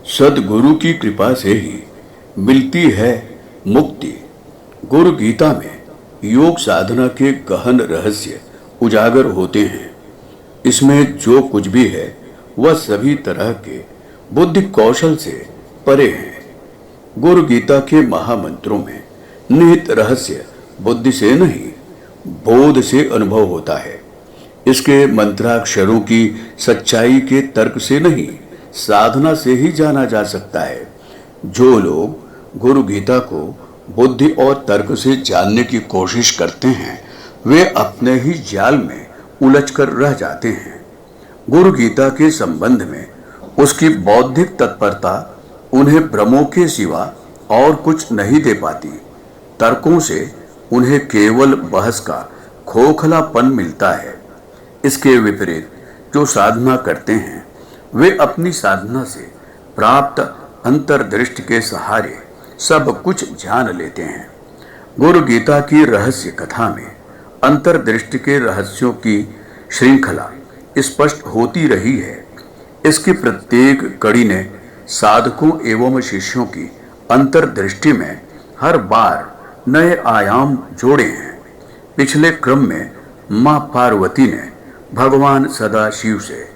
सदगुरु की कृपा से ही मिलती है मुक्ति। गुरु गीता में योग साधना के गहन रहस्य उजागर होते हैं। इसमें जो कुछ भी है वह सभी तरह के बुद्धि कौशल से परे है। गुरु गीता के महामंत्रों में निहित रहस्य बुद्धि से नहीं, बोध से अनुभव होता है। इसके मंत्राक्षरों की सच्चाई के तर्क से नहीं, साधना से ही जाना जा सकता है। जो लोग गुरु गीता को बुद्धि और तर्क से जानने की कोशिश करते हैं, वे अपने ही जाल में उलझकर रह जाते हैं। गुरु गीता के संबंध में उसकी बौद्धिक तत्परता उन्हें भ्रमों के सिवा और कुछ नहीं दे पाती। तर्कों से उन्हें केवल बहस का खोखलापन मिलता है। इसके विपरीत जो साधना करते हैं, वे अपनी साधना से प्राप्त अंतर्दृष्टि के सहारे सब कुछ जान लेते हैं। गुरु गीता की रहस्य कथा में अंतर्दृष्टि के रहस्यों की श्रृंखला स्पष्ट होती रही है। इसकी प्रत्येक कड़ी ने साधकों एवं शिष्यों की अंतर्दृष्टि में हर बार नए आयाम जोड़े हैं। पिछले क्रम में मां पार्वती ने भगवान सदाशिव से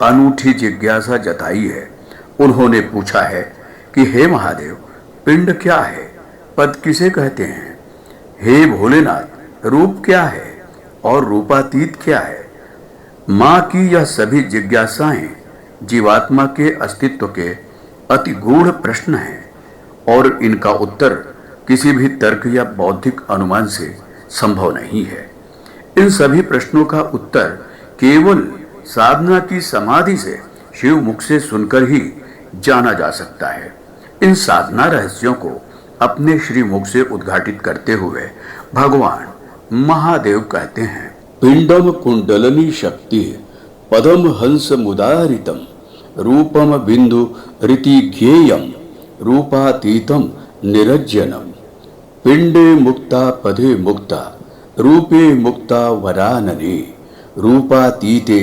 अनूठी जिज्ञासा जताई है। उन्होंने पूछा है कि हे महादेव, पिंड क्या है, पद किसे कहते हैं? हे भोलेनाथ, रूप क्या है और रूपातीत क्या है? मां की यह सभी जिज्ञासाएं जीवात्मा के अस्तित्व के अति गूढ़ प्रश्न हैं और इनका उत्तर किसी भी तर्क या बौद्धिक अनुमान से संभव नहीं है। इन सभी प्रश्नों का उत्तर केवल साधना की समाधि से शिव मुख से सुनकर ही जाना जा सकता है। इन साधना रहस्यों को अपने श्री मुख से उद्घाटित करते हुए भगवान महादेव कहते हैं, पिंडम कुंडलनी शक्ति पदम हंस मुदारितम रूपम बिंदु रीति ज्ञेयम रूपातीतम निरज्जनम पिंडे मुक्ता पदे मुक्ता रूपे मुक्ता वरानने रूपातीते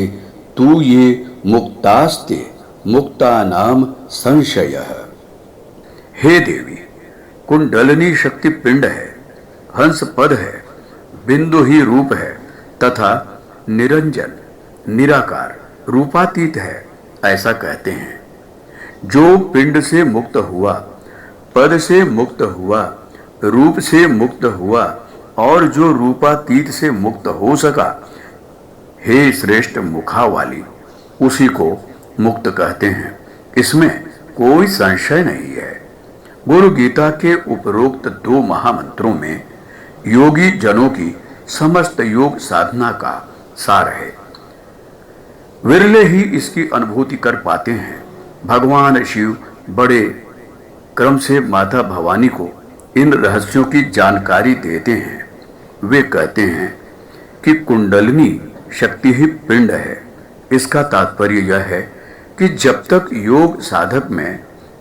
तू ये मुक्तास्ते मुक्ता नाम संशयः। हे देवी, कुंडलिनी शक्ति पिंड है, हंस पद है, बिंदु ही रूप है तथा निरंजन निराकार रूपातीत है, ऐसा कहते हैं। जो पिंड से मुक्त हुआ, पद से मुक्त हुआ, रूप से मुक्त हुआ और जो रूपातीत से मुक्त हो सका, हे श्रेष्ठ मुखा वाली, उसी को मुक्त कहते हैं। इसमें कोई संशय नहीं है। गुरु गीता के उपरोक्त दो महामंत्रों में योगी जनों की समस्त योग साधना का सार है। विरले ही इसकी अनुभूति कर पाते हैं। भगवान शिव बड़े क्रम से माता भवानी को इन रहस्यों की जानकारी देते हैं। वे कहते हैं कि कुंडलिनी शक्ति ही पिंड है। इसका तात्पर्य यह है कि जब तक योग साधक में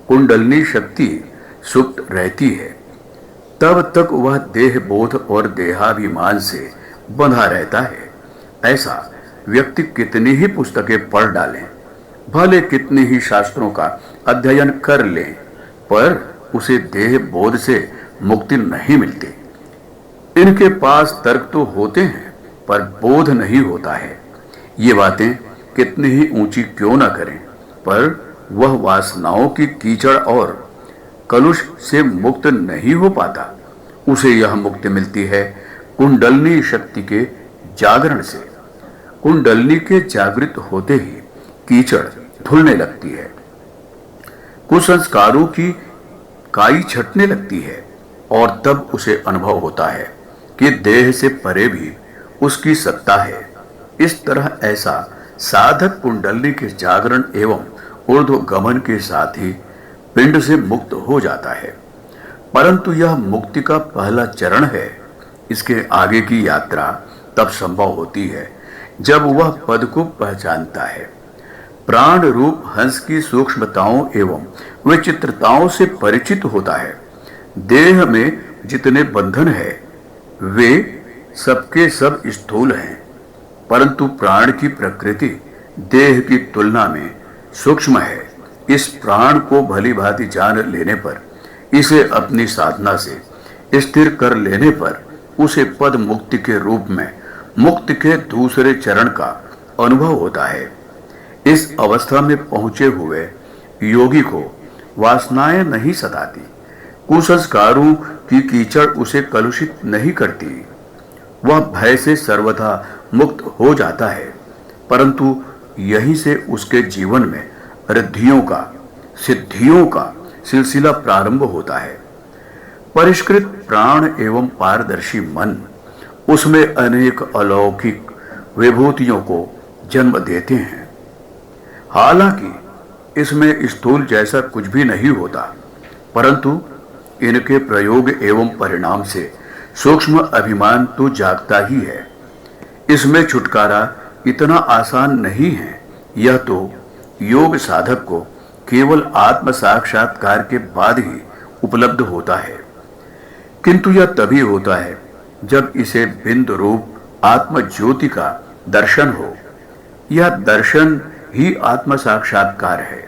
कुंडलिनी शक्ति सुप्त रहती है, तब तक वह देह बोध और देहाभिमान से बंधा रहता है। ऐसा व्यक्ति कितनी ही पुस्तकें पढ़ डालें, भले कितने ही शास्त्रों का अध्ययन कर लें, पर उसे देह बोध से मुक्ति नहीं मिलती। इनके पास तर्क तो होते हैं, पर बोध नहीं होता है। ये बातें कितनी ही ऊंची क्यों न करें, पर वह वासनाओं की कीचड़ और कलुष से मुक्त नहीं हो पाता। उसे यह मुक्ति मिलती है कुंडलिनी शक्ति के जागरण से। कुंडलिनी के जागृत होते ही कीचड़ धुलने लगती है, कुसंस्कारों की काई छटने लगती है और तब उसे अनुभव होता है कि देह से परे भी उसकी सत्ता है। इस तरह ऐसा साधक कुंडलिनी के जागरण एवं ऊर्ध्वगमन के साथ ही पिंड से मुक्त हो जाता है। परंतु यह मुक्ति का पहला चरण है। इसके आगे की यात्रा तब संभव होती है जब वह पद को पहचानता है। प्राण रूप हंस की सूक्ष्मताओं एवं विचित्रताओं से परिचित होता है। देह में जितने बंधन है, वे सबके सब स्थूल हैं, परंतु प्राण की प्रकृति देह की तुलना में सूक्ष्म है। इस प्राण को भली भांति जान लेने पर, इसे अपनी साधना से स्थिर कर लेने पर उसे पद मुक्ति के रूप में मुक्ति के दूसरे चरण का अनुभव होता है। इस अवस्था में पहुंचे हुए योगी को वासनाएं नहीं सताती, कुसंस्कारों की कीचड़ उसे कलुषित नहीं करती। वह भय से सर्वथा मुक्त हो जाता है, परंतु यहीं से उसके जीवन में रिद्धियों का, सिद्धियों का सिलसिला प्रारंभ होता है। परिष्कृत प्राण एवं पारदर्शी मन उसमें अनेक अलौकिक विभूतियों को जन्म देते हैं। हालांकि इसमें स्थूल जैसा कुछ भी नहीं होता, परंतु इनके प्रयोग एवं परिणाम से सूक्ष्म अभिमान तो जागता ही है। इसमें छुटकारा इतना आसान नहीं है। यह तो योग साधक को केवल आत्म साक्षात्कार के बाद ही उपलब्ध होता है, किंतु यह तभी होता है जब इसे बिंदु रूप आत्म ज्योति का दर्शन हो। यह दर्शन ही आत्म साक्षात्कार है।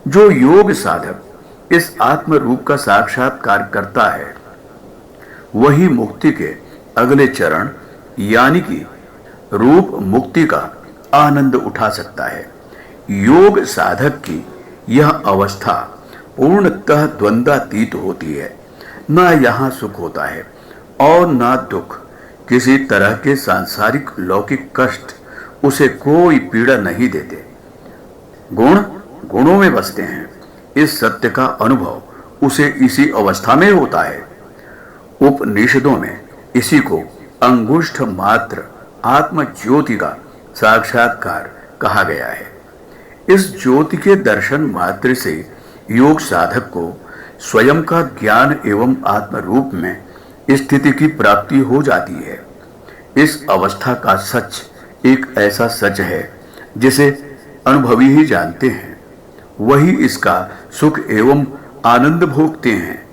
जो योग साधक इस आत्म रूप का साक्षात्कार करता है, वही मुक्ति के अगले चरण यानी कि रूप मुक्ति का आनंद उठा सकता है। योग साधक की यह अवस्था पूर्णतः द्वंद्वातीत होती है। न यहाँ सुख होता है और न दुख। किसी तरह के सांसारिक लौकिक कष्ट उसे कोई पीड़ा नहीं देते। गुण गुणों में बसते हैं। इस सत्य का अनुभव उसे इसी अवस्था में होता है। उपनिषदों में इसी को अंगुष्ठ मात्र आत्म ज्योति का साक्षात्कार कहा गया है। इस ज्योति के दर्शन मात्र से योग साधक को स्वयं का ज्ञान एवं आत्म रूप में स्थिति की प्राप्ति हो जाती है। इस अवस्था का सच एक ऐसा सच है जिसे अनुभवी ही जानते हैं। वही इसका सुख एवं आनंद भोगते हैं।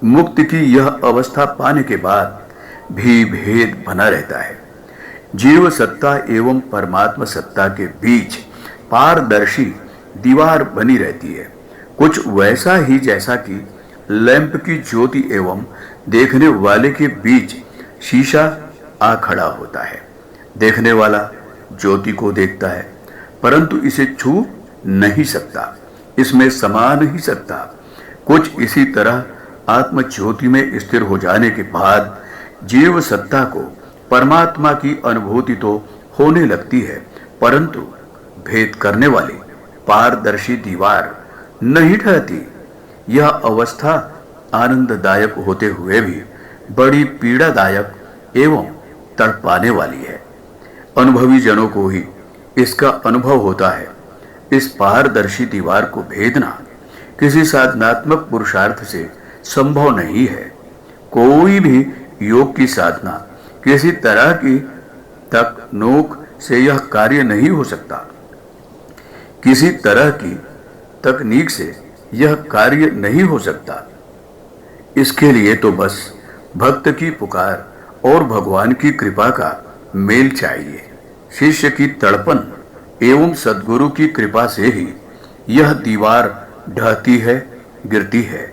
मुक्ति की यह अवस्था पाने के बाद भी भेद बना रहता है। जीव सत्ता एवं परमात्मा सत्ता के बीच पारदर्शी दीवार बनी रहती है। कुछ वैसा ही जैसा कि लैंप की ज्योति एवं देखने वाले के बीच शीशा आ खड़ा होता है। देखने वाला ज्योति को देखता है, परंतु इसे छू नहीं सकता, इसमें समा नहीं सकता। कुछ इसी तरह आत्म ज्योति में स्थिर हो जाने के बाद जीव सत्ता को परमात्मा की अनुभूति तो होने लगती है, परंतु भेद करने वाली पारदर्शी दीवार नहीं ठहरती। यह अवस्था आनंददायक होते हुए भी बड़ी पीड़ादायक एवं तड़पाने वाली है। अनुभवी जनों को ही इसका अनुभव होता है। इस पारदर्शी दीवार को भेदना किसी साधनात्मक पुरुषार्थ से संभव नहीं है। कोई भी योग की साधना किसी तरह की तकनीक से यह कार्य नहीं हो सकता। किसी तरह की तकनीक से यह कार्य नहीं हो सकता। इसके लिए तो बस भक्त की पुकार और भगवान की कृपा का मेल चाहिए। शिष्य की तड़पन एवं सद्गुरु की कृपा से ही यह दीवार ढहती है, गिरती है।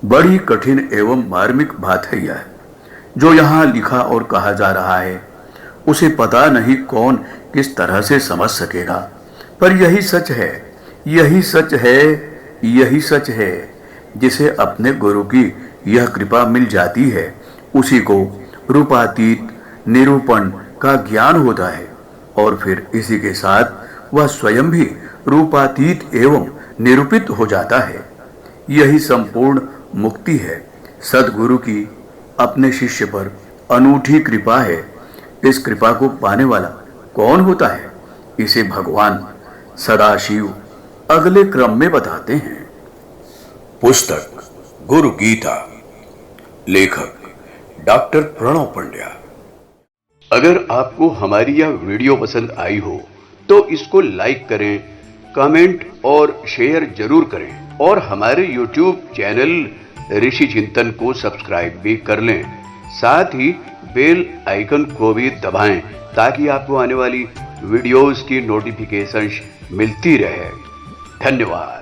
बड़ी कठिन एवं मार्मिक बात है यह। जो यहाँ लिखा और कहा जा रहा है उसे पता नहीं कौन किस तरह से समझ सकेगा, पर यही सच है, यही सच है, यही सच है। जिसे अपने गुरु की यह कृपा मिल जाती है उसी को रूपातीत निरूपण का ज्ञान होता है और फिर इसी के साथ वह स्वयं भी रूपातीत एवं निरूपित हो जाता है। यही संपूर्ण मुक्ति है। सद्गुरु की अपने शिष्य पर अनूठी कृपा है। इस कृपा को पाने वाला कौन होता है, इसे भगवान सदाशिव अगले क्रम में बताते हैं। पुस्तक गुरु गीता, लेखक डॉक्टर प्रणव पंड्या। अगर आपको हमारी यह वीडियो पसंद आई हो तो इसको लाइक करें, कमेंट और शेयर जरूर करें और हमारे YouTube चैनल ऋषि चिंतन को सब्सक्राइब भी कर लें। साथ ही बेल आइकन को भी दबाएं ताकि आपको आने वाली वीडियोस की नोटिफिकेशंस मिलती रहे। धन्यवाद।